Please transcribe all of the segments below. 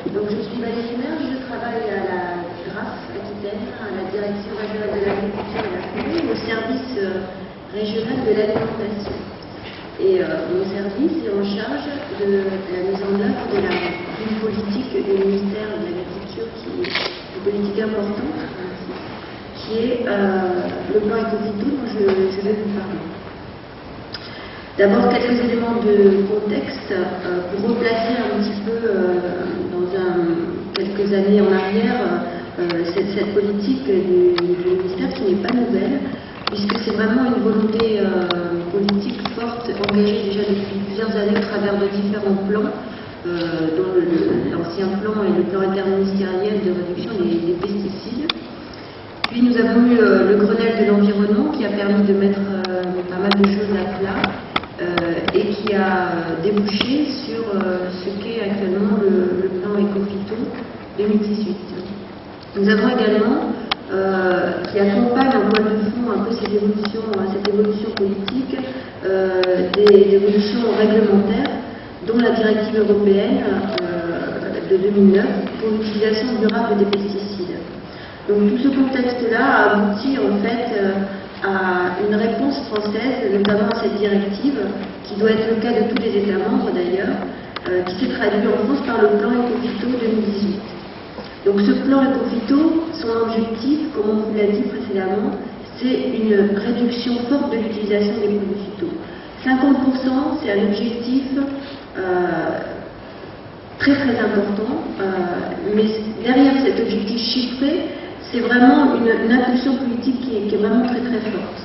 Donc, je suis Valérie Merge, je travaille à la GRAF Aquitaine, à la Direction régionale de l'agriculture et de la forêt, au service régional de l'alimentation. Et mon service est en charge de la mise en œuvre d'une politique du ministère de l'Agriculture qui est une politique importante, qui est le plan Ecophyto dont je vais vous parler. D'abord, quelques éléments de contexte pour replacer un petit peu dans quelques années en arrière cette politique du ministère qui n'est pas nouvelle, puisque c'est vraiment une volonté politique forte, engagée déjà depuis plusieurs années au travers de différents plans, dont l'ancien plan et le plan interministériel de réduction des pesticides. Puis nous avons eu le Grenelle de l'environnement qui a permis de mettre pas mal de choses à plat et qui a débouché sur ce qu'est actuellement le plan Ecophyto 2018. Nous avons également, qui accompagne en toile de fond un peu cette évolution politique, des évolutions réglementaires, dont la directive européenne de 2009 pour l'utilisation durable des pesticides. Donc tout ce contexte-là a abouti en fait à une réponse française, notamment à cette directive, qui doit être le cas de tous les États membres d'ailleurs, qui s'est traduit en France par le plan Ecophyto 2018. Donc ce plan Ecophyto, son objectif, comme on vous l'a dit précédemment, c'est une réduction forte de l'utilisation des produits phyto. 50%, c'est un objectif très très important, mais derrière cet objectif chiffré, c'est vraiment une impulsion politique qui est vraiment très très forte.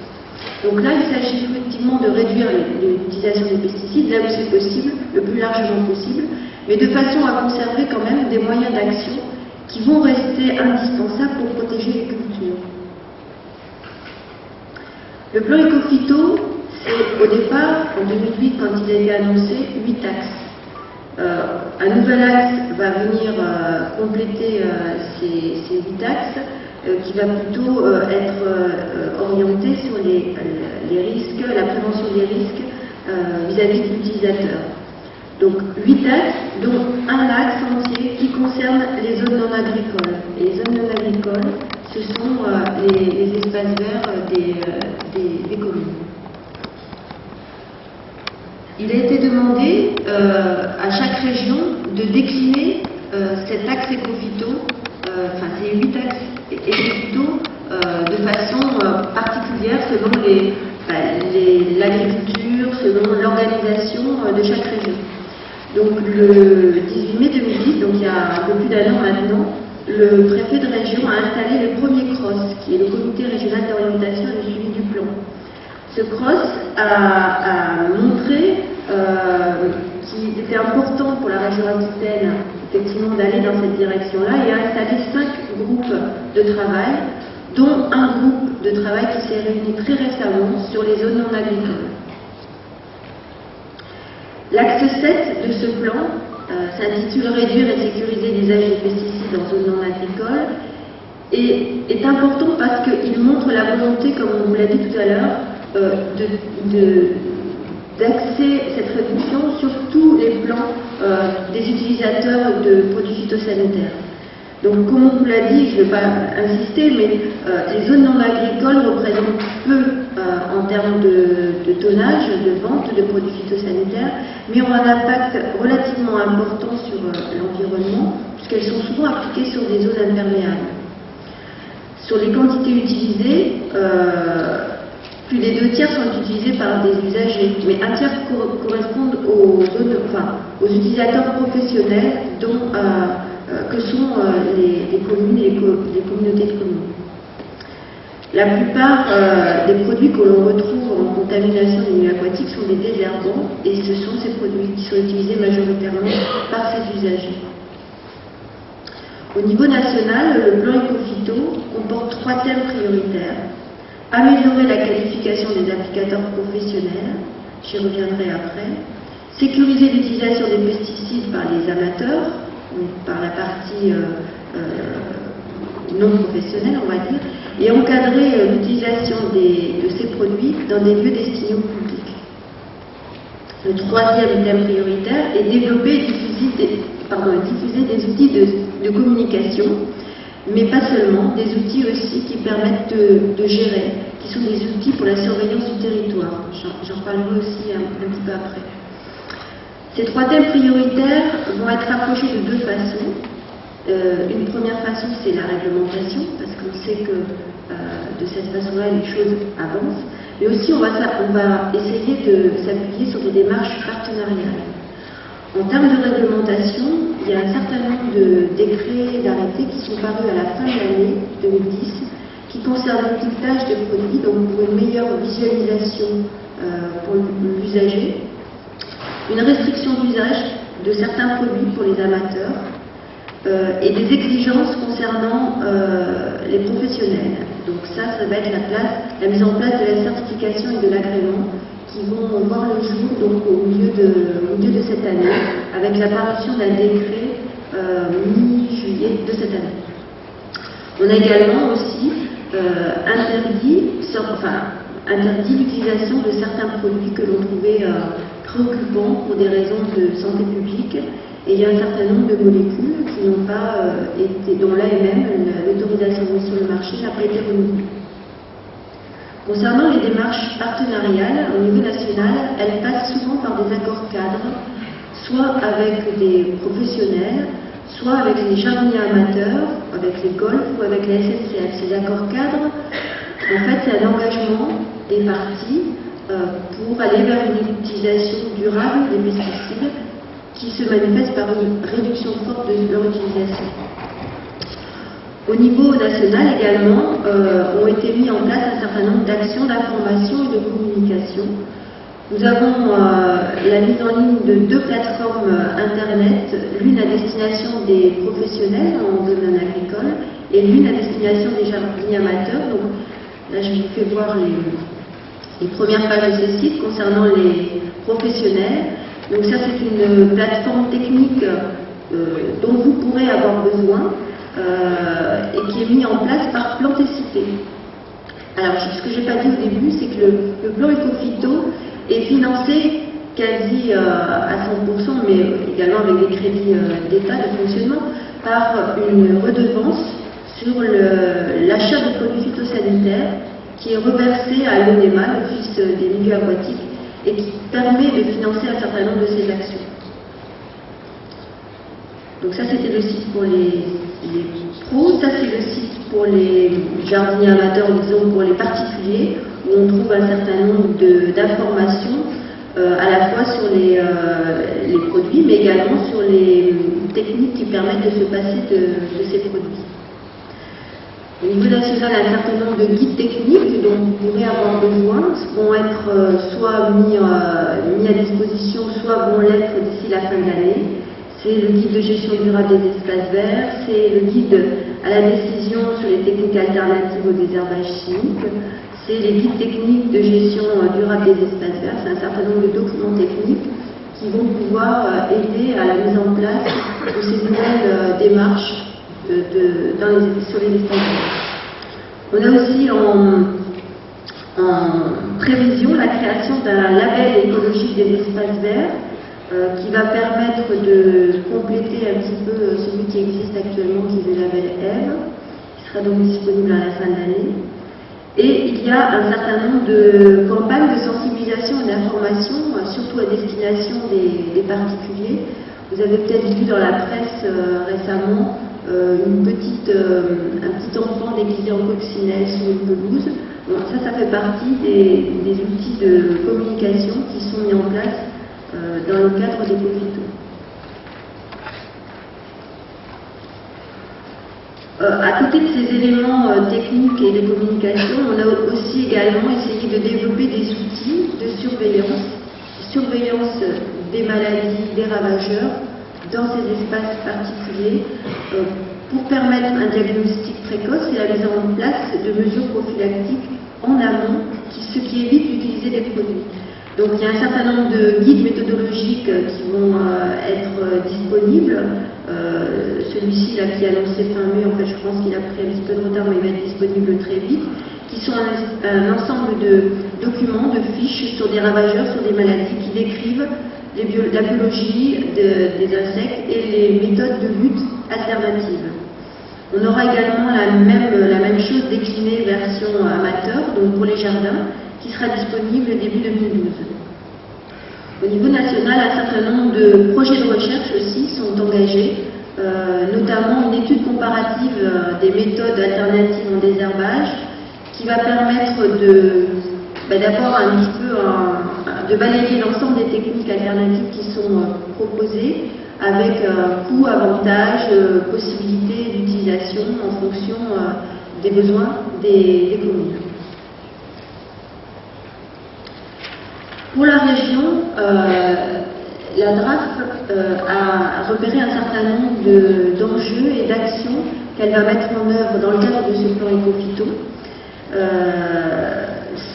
Donc là, il s'agit effectivement de réduire l'utilisation des pesticides, là où c'est possible, le plus largement possible, mais de façon à conserver quand même des moyens d'action qui vont rester indispensables pour protéger les cultures. Le plan Ecophyto, c'est au départ, en 2008, quand il a été annoncé, 8 axes. Un nouvel axe va venir compléter ces 8 axes, qui va plutôt être orienté sur les risques, la prévention des risques vis-à-vis de l'utilisateur. Donc 8 axes, dont un axe entier qui concerne les zones non agricoles. Et les zones non agricoles, ce sont les espaces verts des communes. Il a été demandé à chaque région de décliner cet axe Ecophyto, ces 8 axes Ecophyto, de façon particulière selon l'agriculture, selon l'organisation de chaque région. Donc le 18 mai 2010, donc il y a un peu plus d'un an maintenant, le préfet de région a installé le premier CROSS, qui est le comité régional d'orientation et de suivi du plan. Ce CROSS a montré qu'il était important pour la région Aquitaine, effectivement, d'aller dans cette direction-là et a installé 5 groupes de travail, dont un groupe de travail qui s'est réuni très récemment sur les zones non agricoles. L'axe 7 de ce plan s'intitule « Réduire et sécuriser l'usage des pesticides en zone non agricole » et est important parce qu'il montre la volonté, comme on vous l'a dit tout à l'heure, d'axer cette réduction sur tous les plans des utilisateurs de produits phytosanitaires. Donc, comme on vous l'a dit, je ne vais pas insister, mais les zones non agricoles représentent peu en termes de tonnage, de vente de produits phytosanitaires, mais ont un impact relativement important sur l'environnement, puisqu'elles sont souvent appliquées sur des zones imperméables. Sur les quantités utilisées, plus des 2 tiers sont utilisés par des usagers, mais un tiers correspondent aux utilisateurs professionnels que sont les communes et les communautés de communes. La plupart des produits que l'on retrouve en contamination des milieux aquatiques sont des désherbants et ce sont ces produits qui sont utilisés majoritairement par ces usagers. Au niveau national, le plan Ecophyto comporte 3 thèmes prioritaires. Améliorer la qualification des applicateurs professionnels, j'y reviendrai après. Sécuriser l'utilisation des pesticides par les amateurs, donc par la partie non professionnelle, on va dire, et encadrer l'utilisation de ces produits dans des lieux destinés au public. Le 3e thème prioritaire est développer et diffuser des outils de communication, mais pas seulement, des outils aussi qui permettent de gérer, qui sont des outils pour la surveillance du territoire. J'en parlerai aussi un petit peu après. Ces 3 thèmes prioritaires vont être approchés de 2 façons. Une première façon, c'est la réglementation, parce qu'on sait que de cette façon-là, les choses avancent. Mais aussi, on va essayer de s'appuyer sur des démarches partenariales. En termes de réglementation, il y a un certain nombre de décrets, d'arrêtés qui sont parus à la fin de l'année 2010, qui concernent l'étiquetage des produits, donc pour une meilleure visualisation pour l'usager, une restriction d'usage de certains produits pour les amateurs, et des exigences concernant les professionnels. Donc ça va être la mise en place de la certification et de l'agrément qui vont voir le jour donc, au milieu de cette année, avec la parution d'un décret mi-juillet de cette année. On a également aussi interdit l'utilisation de certains produits que l'on trouvait préoccupants pour des raisons de santé publique. Et il y a un certain nombre de molécules qui n'ont pas été, dont l'AMM, l'autorisation de mise sur le marché, n'a pas été renouvelée. Concernant les démarches partenariales, au niveau national, elles passent souvent par des accords cadres, soit avec des professionnels, soit avec les jardiniers amateurs, avec les golfs ou avec la SNCF. Ces accords cadres, en fait, c'est un engagement des parties pour aller vers une utilisation durable des pesticides qui se manifeste par une réduction forte de leur utilisation. Au niveau national également, ont été mis en place un certain nombre d'actions d'information et de communication. Nous avons la mise en ligne de 2 plateformes Internet, l'une à destination des professionnels en domaine agricole et l'une à destination des jardiniers amateurs. Donc, là, je vous fais voir les premières pages de ces sites concernant les professionnels. Donc ça, c'est une plateforme technique dont vous pourrez avoir besoin et qui est mise en place par Plantécité. Alors, ce que je n'ai pas dit au début, c'est que le plan Ecophyto est financé quasi à 100%, mais également avec des crédits d'État de fonctionnement, par une redevance sur l'achat de produits phytosanitaires qui est reversée à l'ONEMA, l'Office des milieux aquatiques, et qui permet de financer un certain nombre de ces actions. Donc ça, c'était le site pour les pros, ça c'est le site pour les jardiniers amateurs, disons pour les particuliers, où on trouve un certain nombre d'informations à la fois sur les produits, mais également sur les techniques qui permettent de se passer de ces produits. Au niveau national, un certain nombre de guides techniques dont vous pourrez avoir besoin vont être soit mis à disposition, soit vont l'être d'ici la fin de l'année. C'est le guide de gestion durable des espaces verts, c'est le guide à la décision sur les techniques alternatives au désherbage chimique, c'est les guides techniques de gestion durable des espaces verts, c'est un certain nombre de documents techniques qui vont pouvoir aider à la mise en place de ces nouvelles démarches sur les espaces verts. On a aussi en prévision la création d'un label écologique des espaces verts qui va permettre de compléter un petit peu celui qui existe actuellement, qui est le label EVE, qui sera donc disponible à la fin de l'année. Et il y a un certain nombre de campagnes de sensibilisation et d'information, surtout à destination des particuliers. Vous avez peut-être vu dans la presse récemment un petit enfant déguisé en coccinelle sur une pelouse. Bon, ça fait partie des outils de communication qui sont mis en place dans le cadre des Ecophyto. À côté de ces éléments techniques et de communication, on a aussi également essayé de développer des outils de surveillance des maladies, des ravageurs dans ces espaces particuliers pour permettre un diagnostic précoce et la mise en place de mesures prophylactiques en amont, ce qui évite d'utiliser des produits. Donc il y a un certain nombre de guides méthodologiques qui vont être disponibles. Celui-ci là qui est annoncé fin mai, en fait je pense qu'il a pris un petit peu de retard, mais il va être disponible très vite, qui sont un ensemble de documents, de fiches sur des ravageurs, sur des maladies qui décrivent la biologie des insectes et les méthodes de lutte alternatives. On aura également la même chose déclinée version amateur, donc pour les jardins, qui sera disponible début 2012. Au niveau national, un certain nombre de projets de recherche aussi sont engagés, notamment une étude comparative des méthodes alternatives en désherbage, qui va permettre d'abord un petit peu de balayer l'ensemble des techniques alternatives qui sont proposées, avec coûts, avantages, possibilités d'utilisation en fonction des besoins des communes. Pour la région, la DRAF a repéré un certain nombre d'enjeux et d'actions qu'elle va mettre en œuvre dans le cadre de ce plan éco-phyto.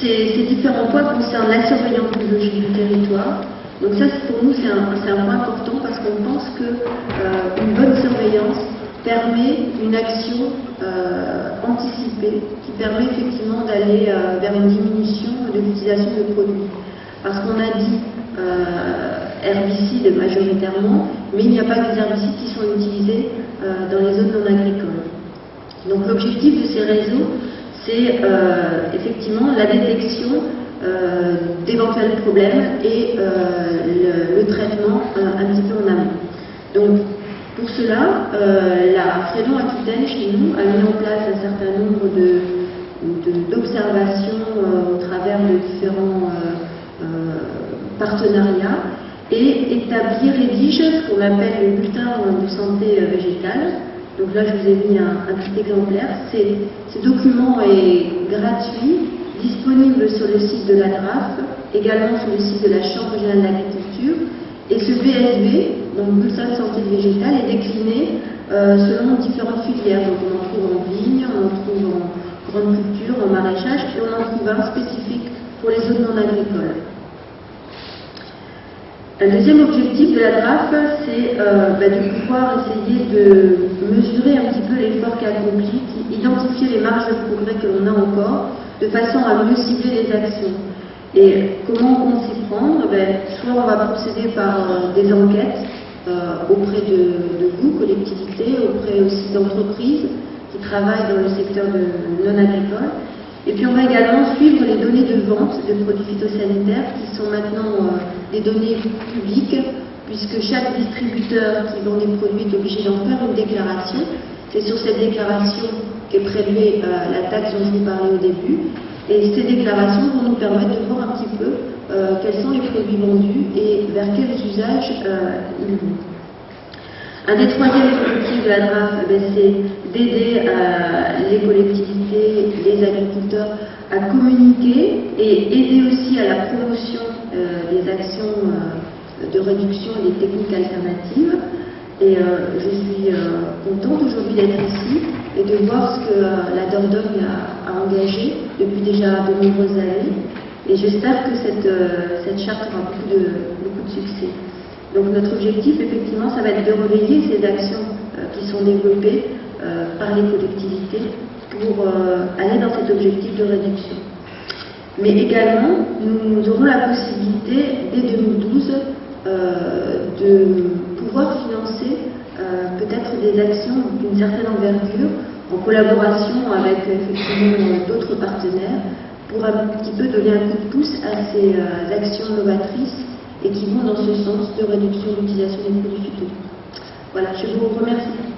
Ces différents points concernent la surveillance biologique du territoire. Donc ça, pour nous, c'est un point important parce qu'on pense qu'une bonne surveillance permet une action anticipée qui permet effectivement d'aller vers une diminution de l'utilisation de produits. Parce qu'on a dit herbicides majoritairement, mais il n'y a pas que des herbicides qui sont utilisés dans les zones non agricoles. Donc l'objectif de ces réseaux, c'est effectivement la détection d'éventuels problèmes et le traitement un petit peu en amont. Donc pour cela, la Frédon Aquitaine chez nous a mis en place un certain nombre d'observations au travers de différents partenariats et rédige ce qu'on appelle le bulletin de santé végétale. Donc là, je vous ai mis un petit exemplaire. Ce document est gratuit, disponible sur le site de la DRAF, également sur le site de la Chambre régionale d'agriculture. Et ce BSV, donc bulletin de santé végétale, est décliné selon différentes filières. Donc on en trouve en vigne, on en trouve en grande culture, en maraîchage, et on en trouve un spécifique pour les zones non agricoles. Un deuxième objectif de la DRAF, c'est de pouvoir essayer de mesurer un petit peu l'effort qui est accompli, identifier les marges de progrès que l'on a encore, de façon à mieux cibler les actions. Et comment on s'y prendre? Soit on va procéder par des enquêtes auprès de vous, collectivités, auprès aussi d'entreprises qui travaillent dans le secteur non agricole. Et puis on va également suivre les données de vente de produits phytosanitaires qui sont maintenant des données publiques, puisque chaque distributeur qui vend des produits est obligé d'en faire une déclaration. C'est sur cette déclaration qu'est prélevée la taxe dont je vous parlais au début. Et ces déclarations vont nous permettre de voir un petit peu quels sont les produits vendus et vers quels usages ils vont. Un des troisièmes objectifs de la DRAF, c'est d'aider les collectivités, les agriculteurs à communiquer et aider aussi à la promotion des actions de réduction et des techniques alternatives. Et je suis contente aujourd'hui d'être ici et de voir ce que la Dordogne a engagé depuis déjà de nombreuses années. Et j'espère que cette charte aura beaucoup de succès. Donc notre objectif, effectivement, ça va être de relayer ces actions qui sont développées par les collectivités pour aller dans cet objectif de réduction. Mais également, nous aurons la possibilité, dès 2012, de pouvoir financer peut-être des actions d'une certaine envergure en collaboration avec effectivement d'autres partenaires pour un petit peu donner un coup de pouce à ces actions novatrices et qui vont dans ce sens de réduction de l'utilisation des produits phyto. Voilà, je vous remercie.